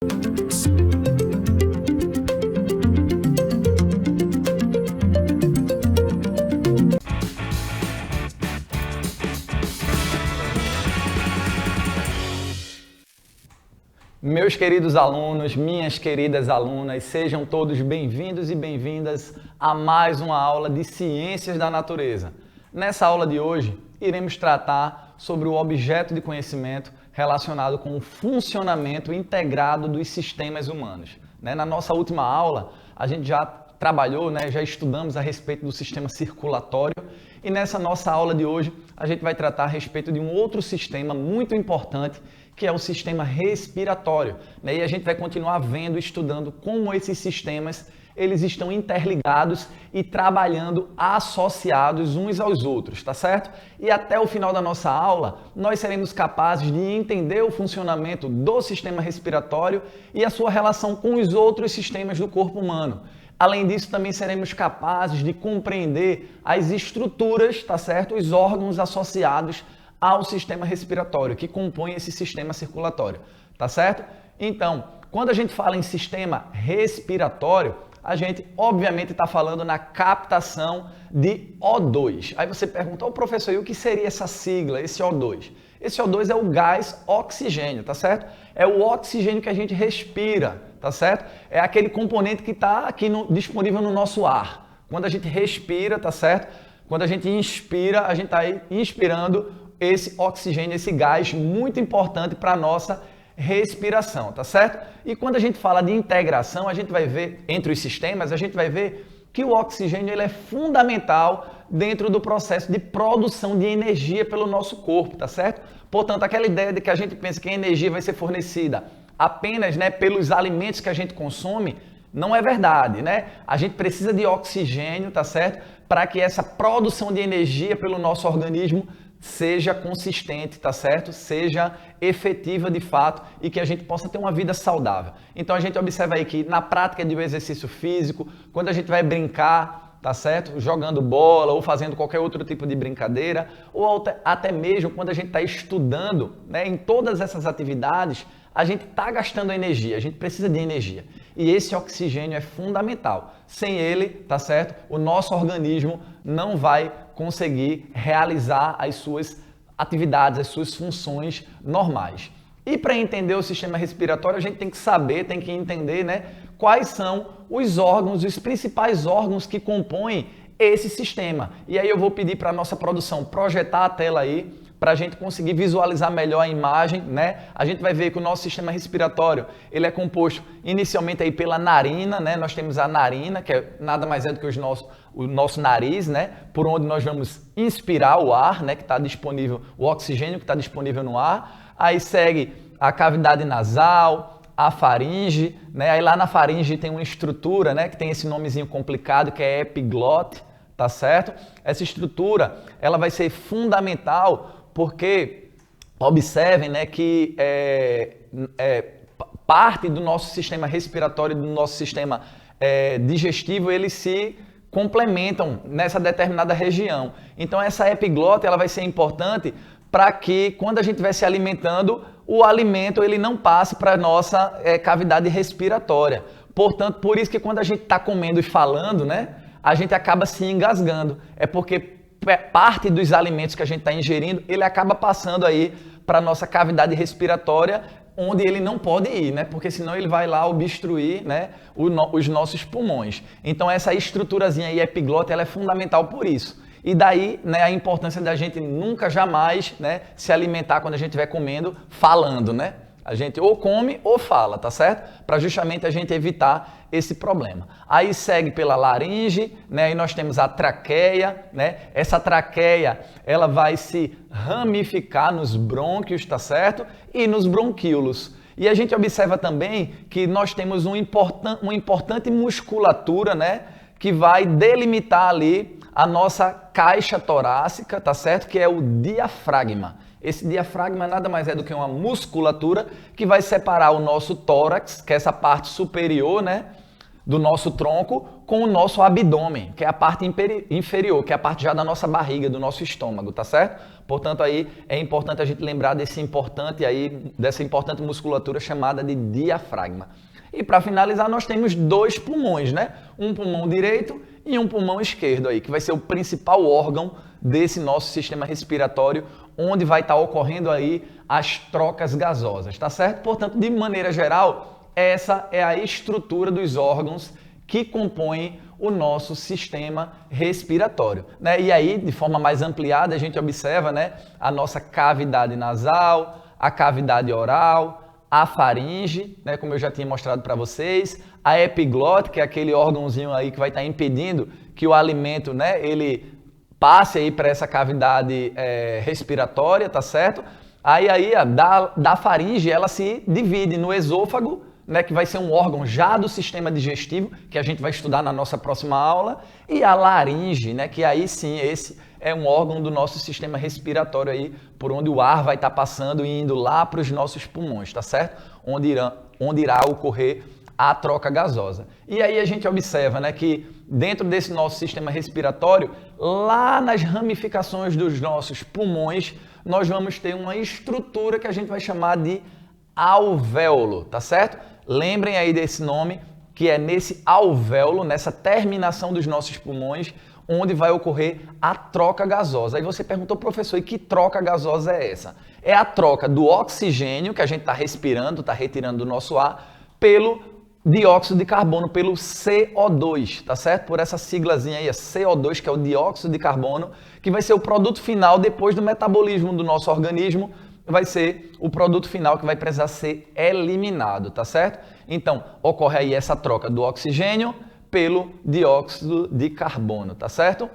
Meus queridos alunos, minhas queridas alunas, sejam todos bem-vindos e bem-vindas a mais uma aula de Ciências da Natureza. Nessa aula de hoje, iremos tratar sobre o objeto de conhecimento relacionado com o funcionamento integrado dos sistemas humanos. Na nossa última aula, a gente já trabalhou, já estudamos a respeito do sistema circulatório e nessa nossa aula de hoje, a gente vai tratar a respeito de um outro sistema muito importante que é o sistema respiratório. E a gente vai continuar vendo, estudando como esses sistemas eles estão interligados e trabalhando associados uns aos outros, tá certo? E até o final da nossa aula, nós seremos capazes de entender o funcionamento do sistema respiratório e a sua relação com os outros sistemas do corpo humano. Além disso, também seremos capazes de compreender as estruturas, tá certo? Os órgãos associados ao sistema respiratório, que compõe esse sistema circulatório, tá certo? Então, quando a gente fala em sistema respiratório, a gente obviamente está falando na captação de O2. Aí você pergunta, professor, e o que seria essa sigla, esse O2? Esse O2 é o gás oxigênio, tá certo? É o oxigênio que a gente respira, tá certo? É aquele componente que está aqui disponível no nosso ar. Quando a gente respira, tá certo? Quando a gente inspira, a gente está aí inspirando esse oxigênio, esse gás muito importante para a nossa respiração, tá certo? E quando a gente fala de integração, a gente vai ver, entre os sistemas, a gente vai ver que o oxigênio ele é fundamental dentro do processo de produção de energia pelo nosso corpo, tá certo? Portanto, aquela ideia de que a gente pensa que a energia vai ser fornecida apenas pelos alimentos que a gente consome, não é verdade, A gente precisa de oxigênio, tá certo? Para que essa produção de energia pelo nosso organismo seja consistente, tá certo? Seja efetiva de fato e que a gente possa ter uma vida saudável. Então a gente observa aí que na prática de um exercício físico, quando a gente vai brincar, tá certo? Jogando bola ou fazendo qualquer outro tipo de brincadeira, ou até mesmo quando a gente está estudando, em todas essas atividades, a gente está gastando energia, a gente precisa de energia. E esse oxigênio é fundamental. Sem ele, tá certo? O nosso organismo não vai conseguir realizar as suas atividades, as suas funções normais. E para entender o sistema respiratório, a gente tem que saber, tem que entender, quais são os órgãos, os principais órgãos que compõem esse sistema. E aí eu vou pedir para a nossa produção projetar a tela aí, para a gente conseguir visualizar melhor a imagem, A gente vai ver que o nosso sistema respiratório, ele é composto inicialmente aí pela narina, Nós temos a narina, que nada mais é do que o nosso nariz, Por onde nós vamos inspirar o ar, que está disponível, o oxigênio que está disponível no ar. Aí segue a cavidade nasal, a faringe, Aí lá na faringe tem uma estrutura, que tem esse nomezinho complicado, que é epiglote, tá certo? Essa estrutura, ela vai ser fundamental porque observem que parte do nosso sistema respiratório e do nosso sistema digestivo, eles se complementam nessa determinada região. Então essa epiglote ela vai ser importante para que quando a gente estiver se alimentando, o alimento ele não passe para a nossa cavidade respiratória. Portanto, por isso que quando a gente está comendo e falando, a gente acaba se engasgando. É porque parte dos alimentos que a gente está ingerindo, ele acaba passando aí para a nossa cavidade respiratória, onde ele não pode ir, Porque senão ele vai lá obstruir, os nossos pulmões. Então essa estruturazinha aí, epiglote, ela é fundamental por isso. E daí, a importância da gente nunca, jamais, se alimentar quando a gente estiver comendo, falando, A gente ou come ou fala, tá certo? Para justamente a gente evitar esse problema. Aí segue pela laringe, Aí nós temos a traqueia, Essa traqueia, ela vai se ramificar nos brônquios, tá certo? E nos bronquíolos. E a gente observa também que nós temos uma importante musculatura, que vai delimitar ali a nossa caixa torácica, tá certo? Que é o diafragma. Esse diafragma nada mais é do que uma musculatura que vai separar o nosso tórax, que é essa parte superior, do nosso tronco com o nosso abdômen, que é a parte inferior, que é a parte já da nossa barriga, do nosso estômago, tá certo? Portanto, aí é importante a gente lembrar dessa importante musculatura chamada de diafragma. E para finalizar, nós temos dois pulmões, né? Um pulmão direito e um pulmão esquerdo aí, que vai ser o principal órgão desse nosso sistema respiratório, onde vai estar ocorrendo aí as trocas gasosas, tá certo? Portanto, de maneira geral, essa é a estrutura dos órgãos que compõem o nosso sistema respiratório, né? E aí, de forma mais ampliada, a gente observa, né, a nossa cavidade nasal, a cavidade oral, a faringe, né, como eu já tinha mostrado para vocês, a epiglote, que é aquele órgãozinho aí que vai estar impedindo que o alimento, né, ele passe aí para essa cavidade respiratória, tá certo? Aí da faringe, ela se divide no esôfago, né, que vai ser um órgão já do sistema digestivo, que a gente vai estudar na nossa próxima aula, e a laringe, né, que aí sim, esse é um órgão do nosso sistema respiratório aí, por onde o ar vai estar passando e indo lá para os nossos pulmões, tá certo? Onde irá ocorrer a troca gasosa. E aí a gente observa, né, que dentro desse nosso sistema respiratório, lá nas ramificações dos nossos pulmões, nós vamos ter uma estrutura que a gente vai chamar de alvéolo, tá certo? Lembrem aí desse nome, que é nesse alvéolo, nessa terminação dos nossos pulmões, onde vai ocorrer a troca gasosa. Aí você perguntou, professor, e que troca gasosa é essa? É a troca do oxigênio, que a gente está respirando, está retirando do nosso ar, pelo dióxido de carbono, pelo CO2, tá certo? Por essa siglazinha aí, a CO2, que é o dióxido de carbono, que vai ser o produto final depois do metabolismo do nosso organismo, vai ser o produto final que vai precisar ser eliminado, tá certo? Então, ocorre aí essa troca do oxigênio pelo dióxido de carbono, tá certo?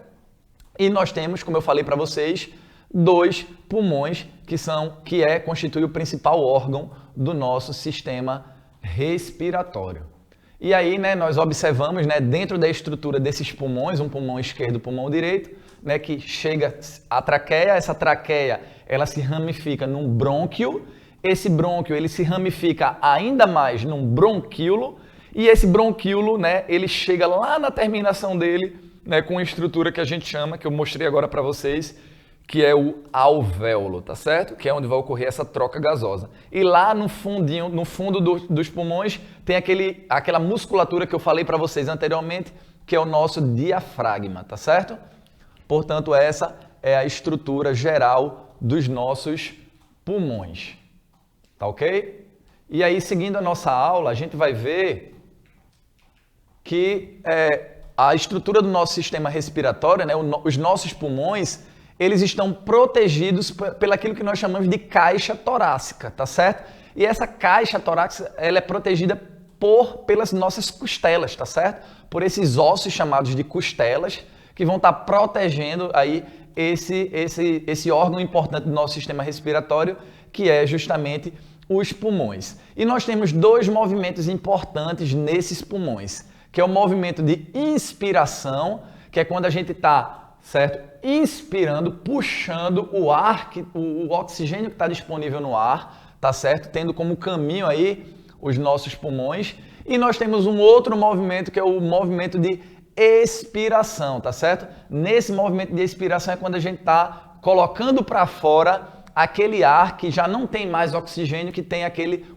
E nós temos, como eu falei para vocês, dois pulmões que constitui o principal órgão do nosso sistema respiratório. E aí, né, nós observamos, né, dentro da estrutura desses pulmões, um pulmão esquerdo e um pulmão direito, né, que chega a traqueia, essa traqueia, ela se ramifica num brônquio, esse brônquio, ele se ramifica ainda mais num bronquíolo, e esse bronquíolo, né, ele chega lá na terminação dele, né, com uma estrutura que a gente chama, que eu mostrei agora para vocês, que é o alvéolo, tá certo? Que é onde vai ocorrer essa troca gasosa. E lá no fundinho, no fundo dos pulmões, tem aquela musculatura que eu falei para vocês anteriormente, que é o nosso diafragma, tá certo? Portanto, essa é a estrutura geral dos nossos pulmões, tá ok? E aí, seguindo a nossa aula, a gente vai ver que a estrutura do nosso sistema respiratório, né, os nossos pulmões, eles estão protegidos pelaquilo que nós chamamos de caixa torácica, tá certo? E essa caixa torácica, ela é protegida pelas nossas costelas, tá certo? Por esses ossos chamados de costelas, que vão estar protegendo aí esse órgão importante do nosso sistema respiratório, que é justamente os pulmões. E nós temos dois movimentos importantes nesses pulmões, que é o movimento de inspiração, que é quando a gente está, certo, inspirando, puxando o ar, o oxigênio que está disponível no ar, tá certo, tendo como caminho aí os nossos pulmões. E nós temos um outro movimento, que é o movimento de expiração, tá certo? Nesse movimento de expiração é quando a gente está colocando para fora aquele ar que já não tem mais oxigênio, que tem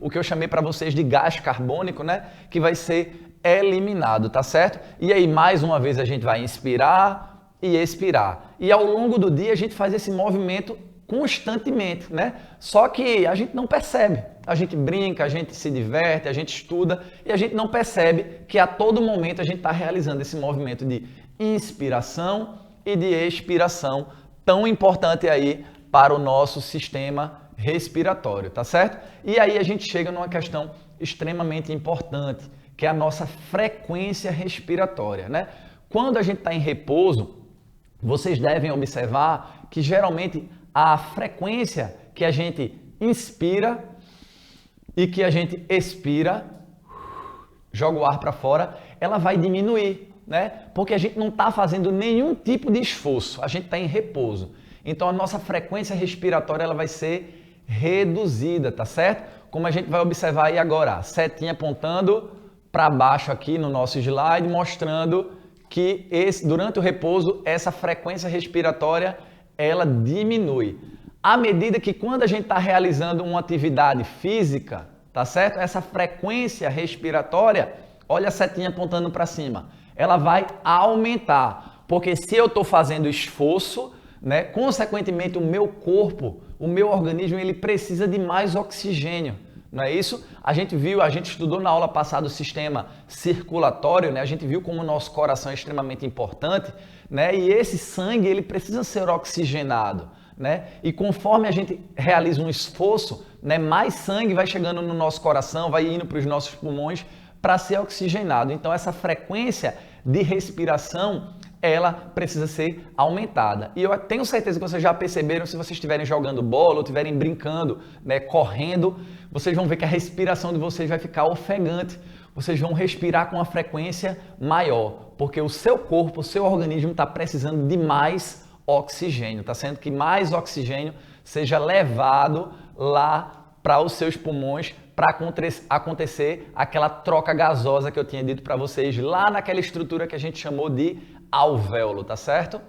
o que eu chamei para vocês de gás carbônico, né? Que vai ser eliminado, tá certo? E aí, mais uma vez, a gente vai inspirar e expirar. E ao longo do dia, a gente faz esse movimento constantemente, né? Só que a gente não percebe. A gente brinca, a gente se diverte, a gente estuda e a gente não percebe que a todo momento a gente está realizando esse movimento de inspiração e de expiração tão importante aí para o nosso sistema respiratório, tá certo? E aí a gente chega numa questão extremamente importante, que é a nossa frequência respiratória, né? Quando a gente está em repouso, vocês devem observar que geralmente a frequência que a gente inspira e que a gente expira, joga o ar para fora, ela vai diminuir, né? Porque a gente não está fazendo nenhum tipo de esforço, a gente está em repouso. Então a nossa frequência respiratória ela vai ser reduzida, tá certo? Como a gente vai observar aí agora, setinha apontando para baixo aqui no nosso slide, mostrando que durante o repouso essa frequência respiratória ela diminui. À medida que quando a gente está realizando uma atividade física, tá certo? Essa frequência respiratória, olha a setinha apontando para cima, ela vai aumentar, porque se eu estou fazendo esforço, né, consequentemente o meu corpo, o meu organismo, ele precisa de mais oxigênio. Não é isso? A gente estudou na aula passada o sistema circulatório, né? A gente viu como o nosso coração é extremamente importante, né? E esse sangue, ele precisa ser oxigenado, né? E conforme a gente realiza um esforço, né, mais sangue vai chegando no nosso coração, vai indo para os nossos pulmões para ser oxigenado. Então, essa frequência de respiração, ela precisa ser aumentada. E eu tenho certeza que vocês já perceberam, se vocês estiverem jogando bola ou estiverem brincando, né, correndo, vocês vão ver que a respiração de vocês vai ficar ofegante. Vocês vão respirar com uma frequência maior, porque o seu corpo, o seu organismo está precisando de mais oxigênio, está sendo que mais oxigênio seja levado lá para os seus pulmões para acontecer aquela troca gasosa que eu tinha dito para vocês lá naquela estrutura que a gente chamou de alvéolo, tá certo?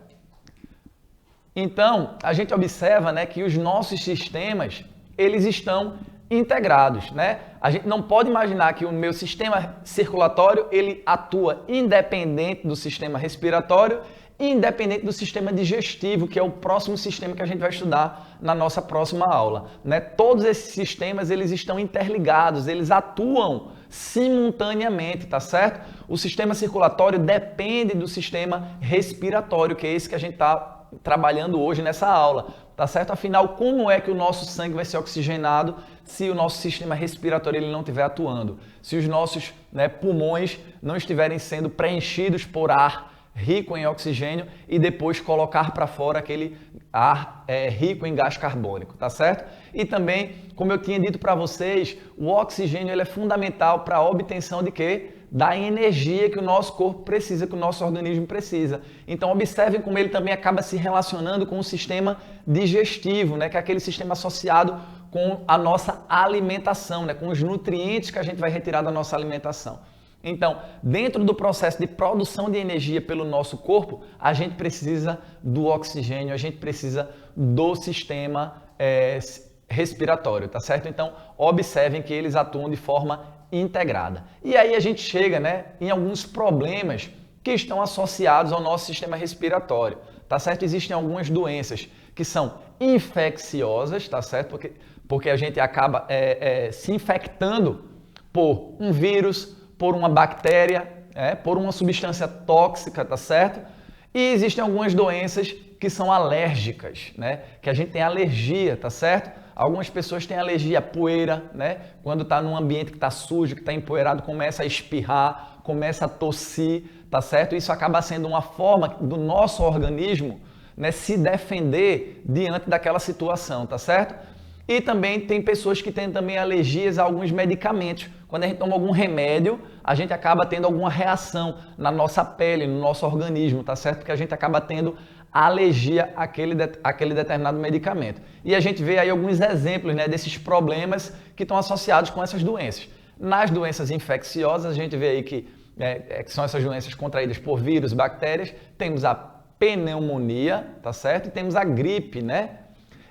Então, a gente observa, né, que os nossos sistemas, eles estão integrados, né? A gente não pode imaginar que o meu sistema circulatório, ele atua independente do sistema respiratório, independente do sistema digestivo, que é o próximo sistema que a gente vai estudar na nossa próxima aula, né? Todos esses sistemas, eles estão interligados, eles atuam simultaneamente, tá certo? O sistema circulatório depende do sistema respiratório, que é esse que a gente está trabalhando hoje nessa aula, tá certo? Afinal, como é que o nosso sangue vai ser oxigenado se o nosso sistema respiratório ele não estiver atuando? Se os nossos, né, pulmões não estiverem sendo preenchidos por ar rico em oxigênio e depois colocar para fora aquele ar rico em gás carbônico, tá certo? E também, como eu tinha dito para vocês, o oxigênio ele é fundamental para a obtenção de quê? Da energia que o nosso corpo precisa, que o nosso organismo precisa. Então, observem como ele também acaba se relacionando com o sistema digestivo, né? Que é aquele sistema associado com a nossa alimentação, né? Com os nutrientes que a gente vai retirar da nossa alimentação. Então, dentro do processo de produção de energia pelo nosso corpo, a gente precisa do oxigênio, a gente precisa do sistema respiratório, tá certo? Então, observem que eles atuam de forma integrada. E aí a gente chega, né, em alguns problemas que estão associados ao nosso sistema respiratório, tá certo? Existem algumas doenças que são infecciosas, tá certo? Porque a gente acaba se infectando por um vírus, por uma bactéria, por uma substância tóxica, tá certo? E existem algumas doenças que são alérgicas, né? Que a gente tem alergia, tá certo? Algumas pessoas têm alergia à poeira, né? Quando está num ambiente que está sujo, que está empoeirado, começa a espirrar, começa a tossir, tá certo? Isso acaba sendo uma forma do nosso organismo, né, se defender diante daquela situação, tá certo? E também tem pessoas que têm também alergias a alguns medicamentos. Quando a gente toma algum remédio, a gente acaba tendo alguma reação na nossa pele, no nosso organismo, tá certo? Porque a gente acaba tendo alergia àquele determinado medicamento. E a gente vê aí alguns exemplos, né, desses problemas que estão associados com essas doenças. Nas doenças infecciosas, a gente vê aí que são essas doenças contraídas por vírus, bactérias, temos a pneumonia, tá certo? E temos a gripe, né?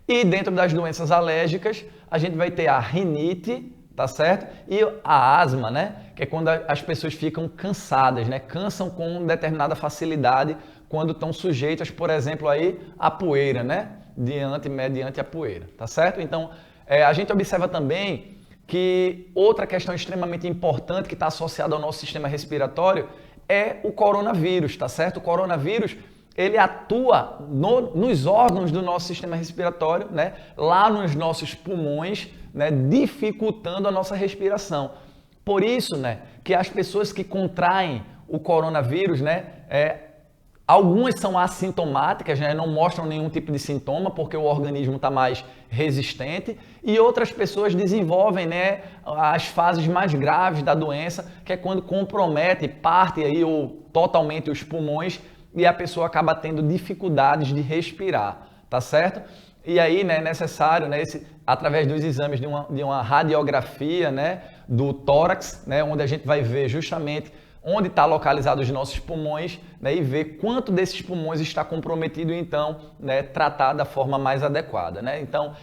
E dentro das doenças alérgicas, a gente vai ter a rinite, tá certo? E a asma, né? Que é quando as pessoas ficam cansadas, né? Cansam com determinada facilidade quando estão sujeitas, por exemplo, aí à poeira, né? Mediante a poeira, tá certo? Então, a gente observa também que outra questão extremamente importante que está associada ao nosso sistema respiratório é o coronavírus, tá certo? O coronavírus, ele atua nos órgãos do nosso sistema respiratório, né? Lá nos nossos pulmões, né? Dificultando a nossa respiração. Por isso, né, que as pessoas que contraem o coronavírus, né, algumas são assintomáticas, né, não mostram nenhum tipo de sintoma porque o organismo está mais resistente, e outras pessoas desenvolvem, né, as fases mais graves da doença, que é quando compromete parte aí, ou totalmente os pulmões, e a pessoa acaba tendo dificuldades de respirar, tá certo? E aí, né, é necessário, né, através dos exames de uma radiografia, né, do tórax, né, onde a gente vai ver justamente onde está localizado os nossos pulmões, né, e ver quanto desses pulmões está comprometido, então, né, tratar da forma mais adequada, né? Então,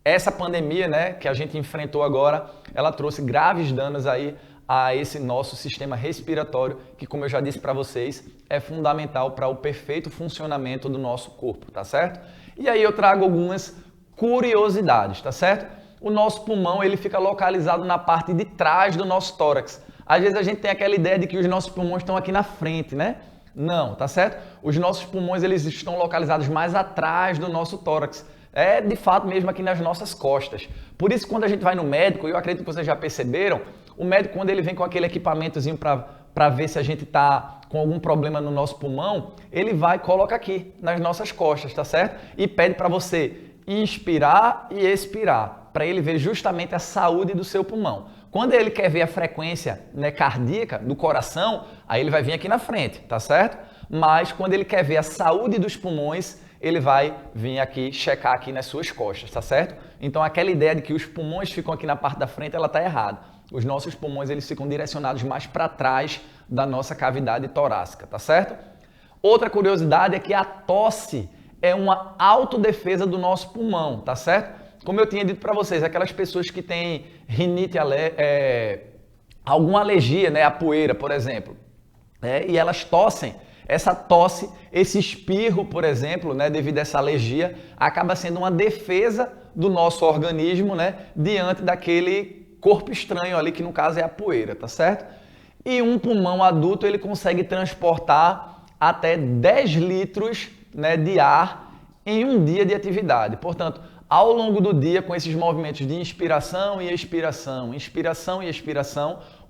essa pandemia, né, que a gente enfrentou agora, ela trouxe graves danos aí a esse nosso sistema respiratório, que, como eu já disse para vocês, é fundamental para o perfeito funcionamento do nosso corpo, tá certo? E aí eu trago algumas curiosidades, tá certo? O nosso pulmão, ele fica localizado na parte de trás do nosso tórax. Às vezes a gente tem aquela ideia de que os nossos pulmões estão aqui na frente, né? Não, tá certo? Os nossos pulmões, eles estão localizados mais atrás do nosso tórax. É de fato mesmo aqui nas nossas costas. Por isso, quando a gente vai no médico, eu acredito que vocês já perceberam, o médico, quando ele vem com aquele equipamentozinho para ver se a gente está com algum problema no nosso pulmão, ele vai e coloca aqui nas nossas costas, tá certo? E pede para você inspirar e expirar, para ele ver justamente a saúde do seu pulmão. Quando ele quer ver a frequência, né, cardíaca do coração, aí ele vai vir aqui na frente, tá certo? Mas quando ele quer ver a saúde dos pulmões, ele vai vir aqui checar aqui nas suas costas, tá certo? Então aquela ideia de que os pulmões ficam aqui na parte da frente, ela tá errada. Os nossos pulmões, eles ficam direcionados mais para trás da nossa cavidade torácica, tá certo? Outra curiosidade é que a tosse é uma autodefesa do nosso pulmão, tá certo? Como eu tinha dito para vocês, aquelas pessoas que têm rinite, alguma alergia, né, à poeira, por exemplo, e elas tossem, essa tosse, esse espirro, por exemplo, né, devido a essa alergia, acaba sendo uma defesa do nosso organismo, né, diante daquele corpo estranho ali, que no caso é a poeira, tá certo? E um pulmão adulto, ele consegue transportar até 10 litros, né, de ar em um dia de atividade. Portanto, ao longo do dia, com esses movimentos de inspiração e expiração,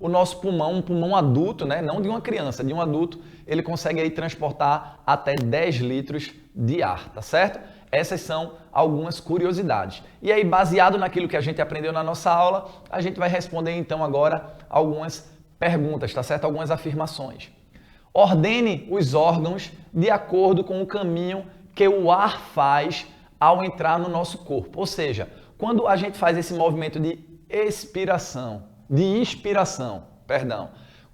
o nosso pulmão, um pulmão adulto, né, não de uma criança, de um adulto, ele consegue aí transportar até 10 litros de ar, tá certo? Essas são algumas curiosidades. E aí, baseado naquilo que a gente aprendeu na nossa aula, a gente vai responder então agora algumas perguntas, tá certo? Algumas afirmações. Ordene os órgãos de acordo com o caminho que o ar faz ao entrar no nosso corpo. Ou seja, quando a gente faz esse movimento de inspiração,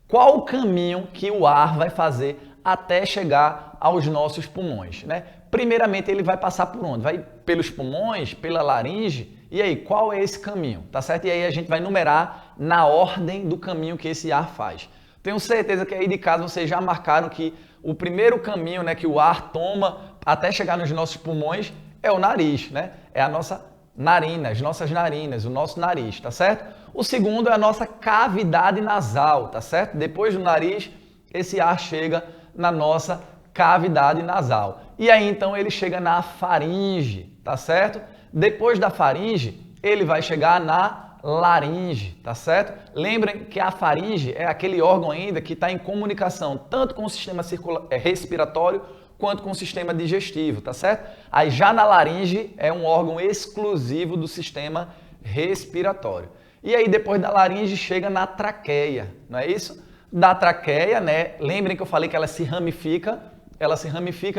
qual o caminho que o ar vai fazer até chegar aos nossos pulmões, né? Primeiramente, ele vai passar por onde? Vai pelos pulmões, pela laringe? E aí, qual é esse caminho? Tá certo? E aí a gente vai numerar na ordem do caminho que esse ar faz. Tenho certeza que aí de casa vocês já marcaram que o primeiro caminho, né, que o ar toma até chegar nos nossos pulmões é o nariz, né? É a nossa narina, as nossas narinas, o nosso nariz, tá certo? O segundo é a nossa cavidade nasal, tá certo? Depois do nariz, esse ar chega na nossa cavidade nasal. E aí então ele chega na faringe, tá certo? Depois da faringe, ele vai chegar na laringe, tá certo? Lembrem que a faringe é aquele órgão ainda que está em comunicação tanto com o sistema respiratório quanto com o sistema digestivo, tá certo? Aí já na laringe é um órgão exclusivo do sistema respiratório. E aí depois da laringe chega na traqueia, não é isso? Da traqueia, né? Lembrem que eu falei que ela se ramifica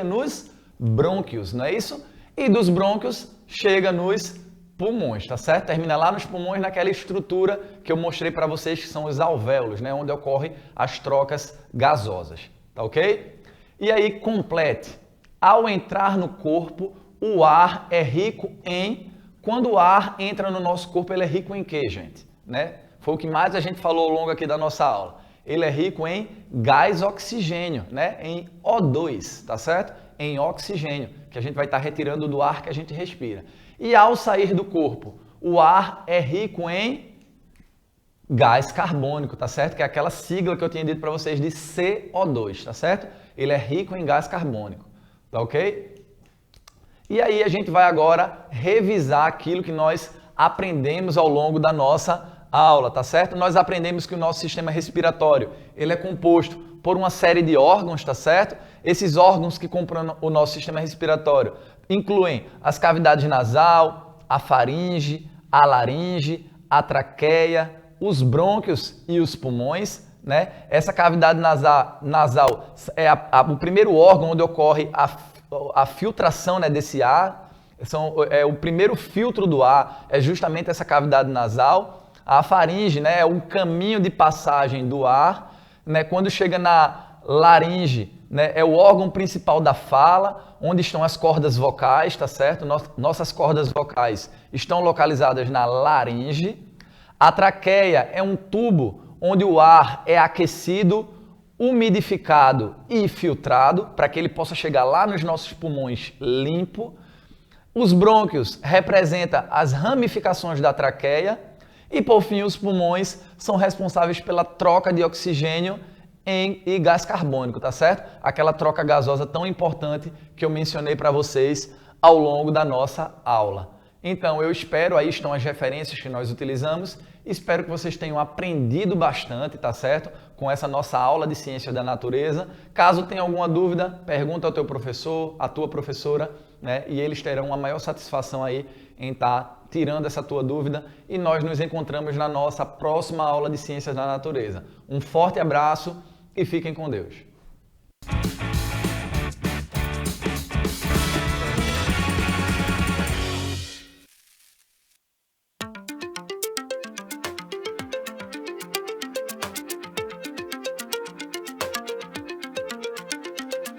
nos brônquios, não é isso? E dos brônquios chega nos pulmões, tá certo? Termina lá nos pulmões, naquela estrutura que eu mostrei para vocês, que são os alvéolos, né? Onde ocorrem as trocas gasosas, tá ok? E aí, complete. Ao entrar no corpo, o ar é rico em... Quando o ar entra no nosso corpo, ele é rico em quê, gente? Né? Foi o que mais a gente falou ao longo aqui da nossa aula. Ele é rico em gás oxigênio, né? Em O2, tá certo? Em oxigênio, que a gente vai estar retirando do ar que a gente respira. E ao sair do corpo, o ar é rico em gás carbônico, tá certo? Que é aquela sigla que eu tinha dito para vocês de CO2, tá certo? Ele é rico em gás carbônico, tá ok? E aí a gente vai agora revisar aquilo que nós aprendemos ao longo da nossa aula, tá certo? Nós aprendemos que o nosso sistema respiratório, ele é composto por uma série de órgãos, tá certo? Esses órgãos que compõem o nosso sistema respiratório incluem as cavidades nasal, a faringe, a laringe, a traqueia, os brônquios e os pulmões, né? Essa cavidade nasal é o primeiro órgão onde ocorre a filtração, né, desse ar. O primeiro filtro do ar é justamente essa cavidade nasal. A faringe, né, é o caminho de passagem do ar, né? Quando chega na laringe, né, é o órgão principal da fala, onde estão as cordas vocais, tá certo? Nossas cordas vocais estão localizadas na laringe. A traqueia é um tubo onde o ar é aquecido, umidificado e filtrado, para que ele possa chegar lá nos nossos pulmões limpo. Os brônquios representam as ramificações da traqueia e, por fim, os pulmões são responsáveis pela troca de oxigênio e gás carbônico, tá certo? Aquela troca gasosa tão importante que eu mencionei para vocês ao longo da nossa aula. Então, eu espero, aí estão as referências que nós utilizamos, espero que vocês tenham aprendido bastante, tá certo? Com essa nossa aula de Ciências da Natureza. Caso tenha alguma dúvida, pergunta ao teu professor, à tua professora, né? E eles terão a maior satisfação aí em estar tirando essa tua dúvida e nós nos encontramos na nossa próxima aula de Ciências da Natureza. Um forte abraço e fiquem com Deus.